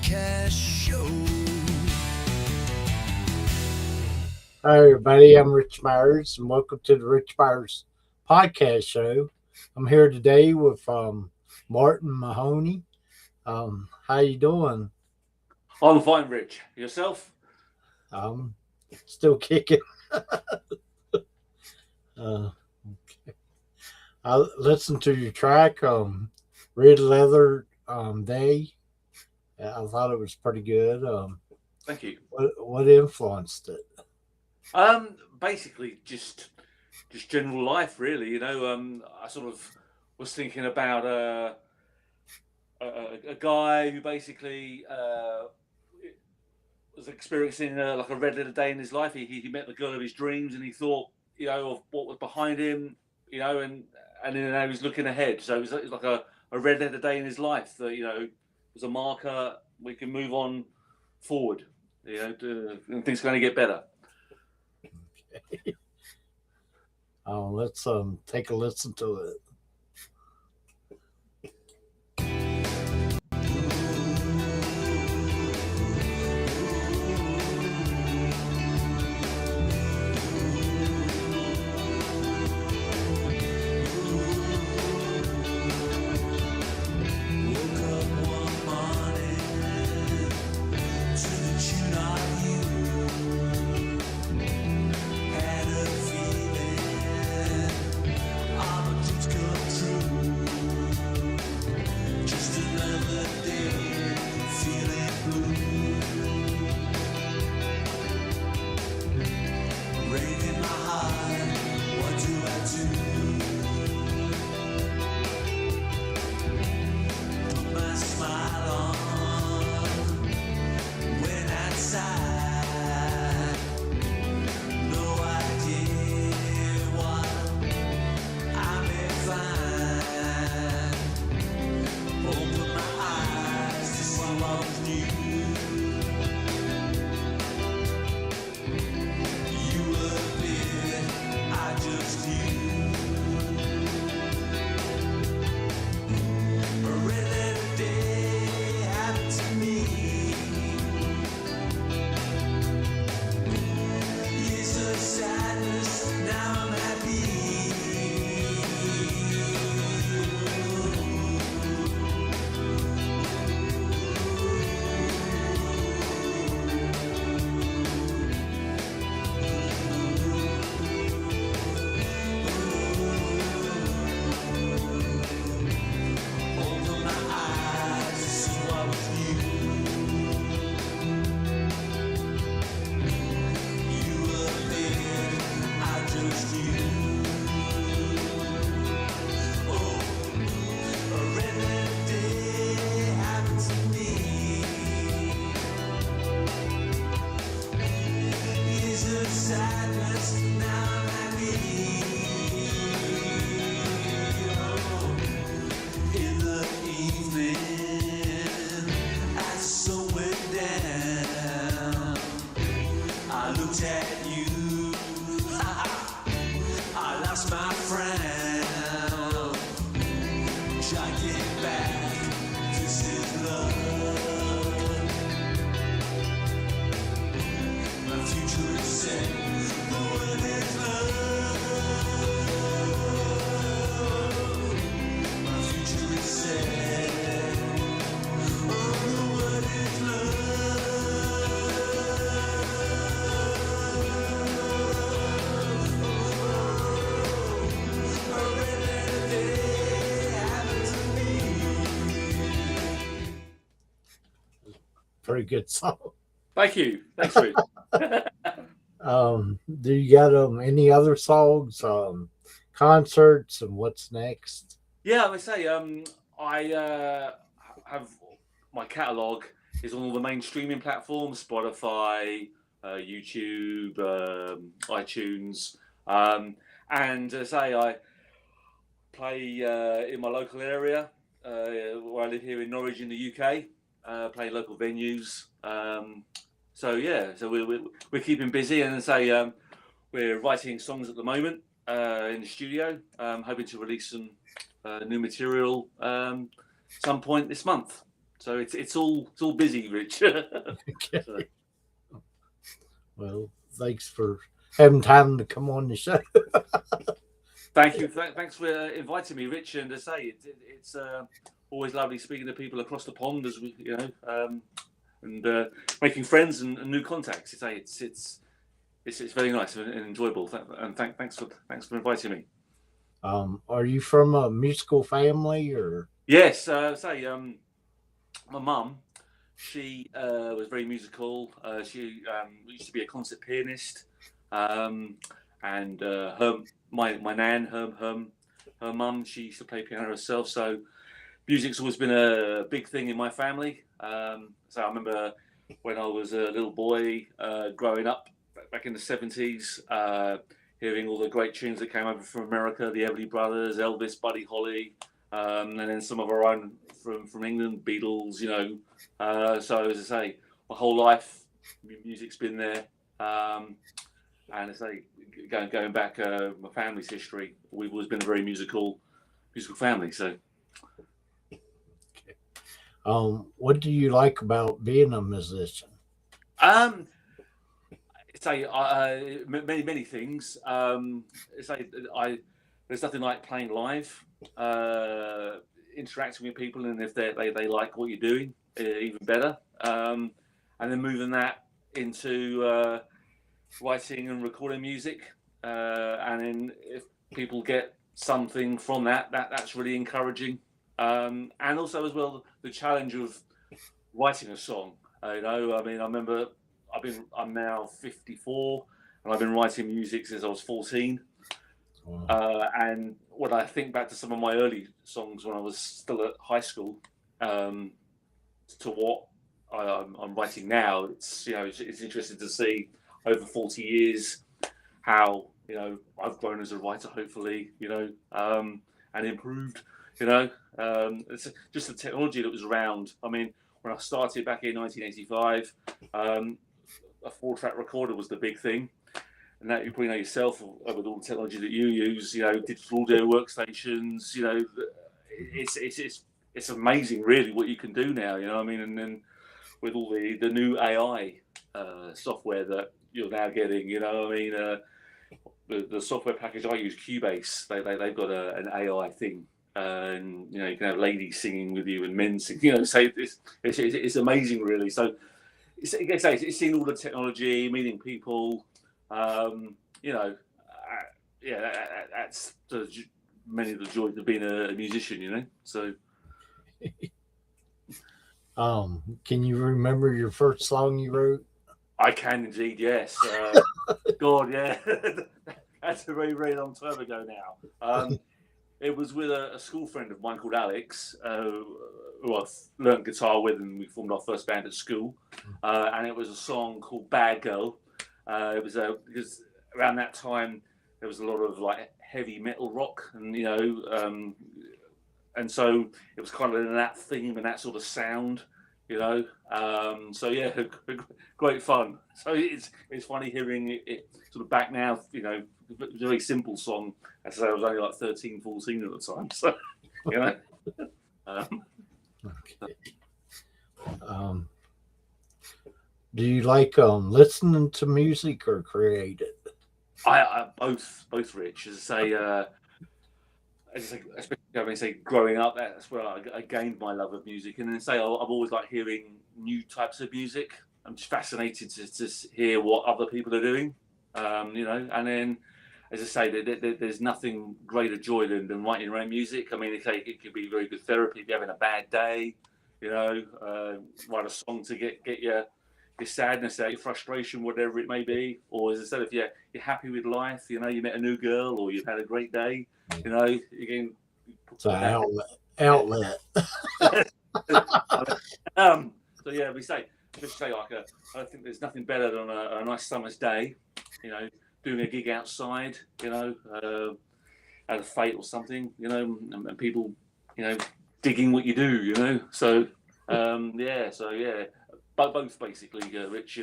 Podcast Show. Hi, everybody. I'm Rich Myers, and welcome to the Rich Myers Podcast Show. I'm here today with Martin Mahoney. How you doing? I'm fine, Rich. Yourself? Still kicking. Okay. I listened to your track, Red Leather Day. I thought it was pretty good. Thank you. What influenced it? Basically, just general life, really. You know, I sort of was thinking about a guy who basically was experiencing like a red letter day in his life. He met the girl of his dreams, and he thought, you know, of what was behind him, you know, and then now he's looking ahead. So it was like a red letter day in his life that, you know, was a marker. We can move on forward, you know, and things are going to get better. Okay. Let's take a listen to it. Pretty good song. Thank you. Thanks, Rich. Do you got any other songs, concerts, and what's next? Yeah, I say, I have my catalogue is on all the main streaming platforms: Spotify, YouTube, iTunes, and say I play in my local area where I live here in Norwich in the UK. Play local venues. So we're keeping busy, and say we're writing songs at the moment in the studio. Hoping to release some new material some point this month. So it's all busy, Rich. So, Okay. Well, thanks for having time to come on the show. thank you. Thanks for inviting me, Rich. And to say it's always lovely speaking to people across the pond, as we and making friends and new contacts. It's very nice and enjoyable. And thanks for inviting me. Are you from a musical family or? Yes, my mum, she was very musical. She used to be a concert pianist, um, and my nan, her mum, she used to play piano herself. So music's always been a big thing in my family. So I remember when I was a little boy growing up back in the 70s, hearing all the great tunes that came over from America, the Everly Brothers, Elvis, Buddy Holly, and then some of our own from England, Beatles, So as I say, my whole life, music's been there. And as I say, going back, my family's history, we've always been a very musical family. So. What do you like about being a musician? Um, say many things. Say there's nothing like playing live, interacting with people, and if they like what you're doing, even better. And then moving that into writing and recording music, and then if people get something from that's really encouraging. And also as well the challenge of writing a song. I mean, I remember I'm now 54, and I've been writing music since I was 14. Wow. And when I think back to some of my early songs when I was still at high school, to what I'm writing now, it's interesting to see over 40 years how I've grown as a writer, hopefully, and improved. It's just the technology that was around. I mean, when I started back in 1985, a 4-track recorder was the big thing. And that you probably know yourself with all the technology that you use, digital audio workstations, it's amazing really what you can do now, I mean, and then with all the new AI software that you're now getting, I mean, the software package I use, Cubase, they've got an AI thing. And you can have ladies singing with you and men singing. So it's amazing, really. So it's seeing all the technology, meeting people. That's many of the joys of being a musician. So. Can you remember your first song you wrote? I can indeed, yes. God, yeah, that's a very, very long time ago now. It was with a school friend of mine called Alex, who I learned guitar with, and we formed our first band at school. And it was a song called "Bad Girl." It was because around that time there was a lot of like heavy metal rock, and and so it was kind of in that theme and that sort of sound, So yeah, great fun. So it's funny hearing it sort of back now, It was a very simple song. As I say, I was only like 13, 14 at the time. So, Okay. Do you like listening to music or create it? I both, Rich. Especially growing up, that's where I gained my love of music. And then I've always liked hearing new types of music. I'm just fascinated to hear what other people are doing, And then, as I say, there's nothing greater joy than writing your own music. I mean, it could be very good therapy if you're having a bad day, write a song to get your sadness out, your frustration, whatever it may be. Or as I said, if you're happy with life, you met a new girl or you've had a great day, you can It's an outlet. So yeah, just say like I think there's nothing better than a nice summer's day, doing a gig outside, at a fete or something, and people, digging what you do, So but both basically, Rich,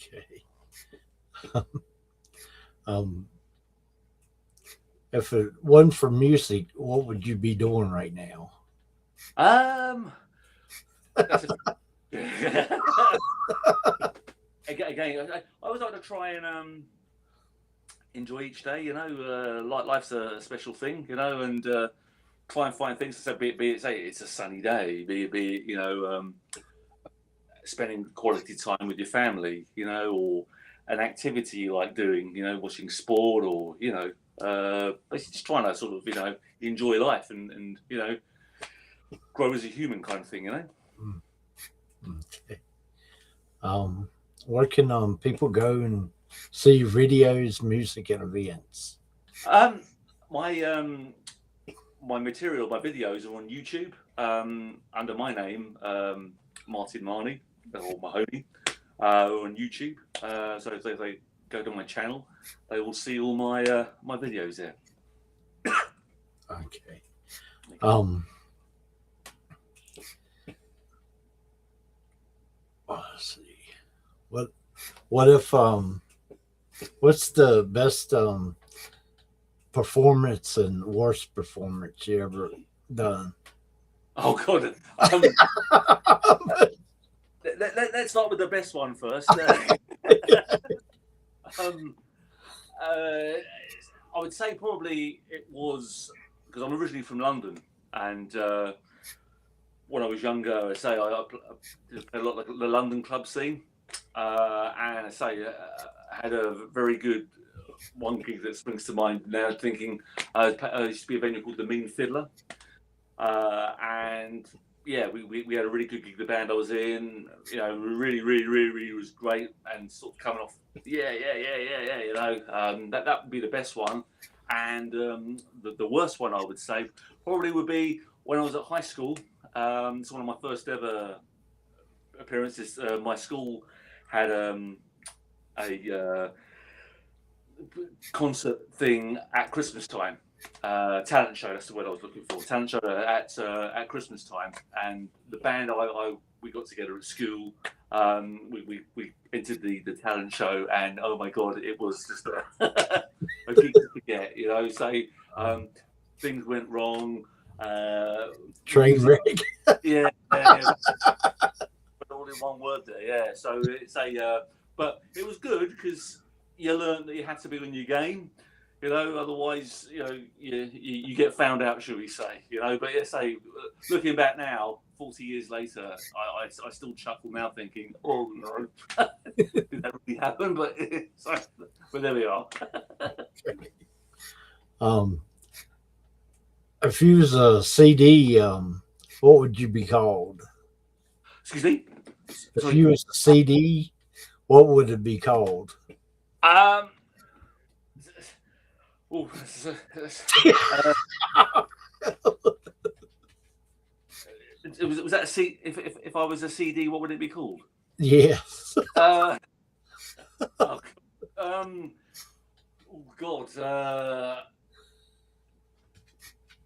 Okay. If it wasn't for music, what would you be doing right now? That's again. I always like to try and enjoy each day. Life's a special thing, and try and find things. So be it say it's a sunny day, be it spending quality time with your family, or an activity you like doing, watching sport, or basically just trying to sort of enjoy life and grow as a human kind of thing. Okay. Where can people go and see videos, music, and events? Um, my material, my videos are on YouTube under my name, Martin Mahoney or Mahoney, on YouTube. So if they go to my channel, they will see all my videos there. Okay. Let's see. What if what's the best performance and worst performance you ever done? Oh God. Let's start with the best one first. I would say probably it was because I'm originally from London, and when I was younger, I say I did a lot like the London club scene, and I say I had a very good one gig that springs to mind now. Thinking I used to be a venue called the Mean Fiddler, and yeah, we had a really good gig. The band I was in, really was great, and sort of coming off, yeah. That would be the best one, and the worst one I would say probably would be when I was at high school. It's one of my first ever appearances. My school had a concert thing at Christmas time. Talent show, that's the word I was looking for. Talent show at Christmas time, and the band we got together at school. We entered the talent show, and oh my God, it was just a gig to forget. So things went wrong. Train wreck. Yeah. But all in one word there. Yeah. So it's but it was good because you learned that you had to be on your game. Otherwise, you get found out, shall we say? But looking back now, 40 years later, I still chuckle now, thinking, oh no, did that really happen? But there we are. If you was a CD, what would you be called? Excuse me. If you was a CD, what would it be called? Oh, was that a C? If I was a CD, what would it be called? Yes. Oh God.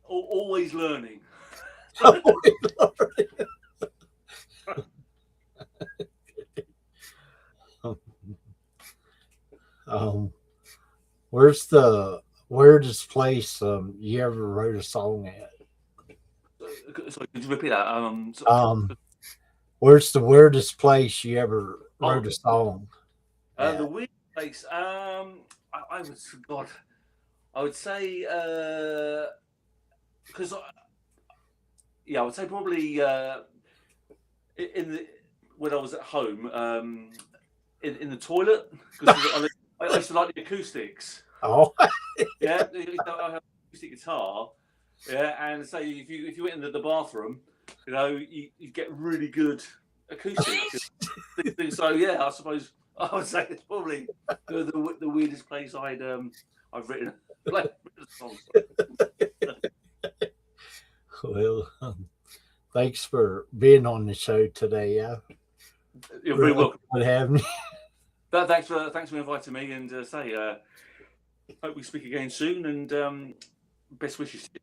Always learning. Where's the weirdest place you ever wrote a song at? Sorry, could you repeat that? Where's the weirdest place you ever wrote a song? The weirdest place. I would say because I would say probably when I was at home in the toilet because I used to like the acoustics. Oh, yeah, I have an acoustic guitar. Yeah, and say if you went into the bathroom, you get really good acoustics. So yeah, I suppose I would say it's probably the weirdest place I've written songs. Well, thanks for being on the show today. Yeah, you're very welcome for having me. Thanks for inviting me, and hope we speak again soon. And best wishes to you.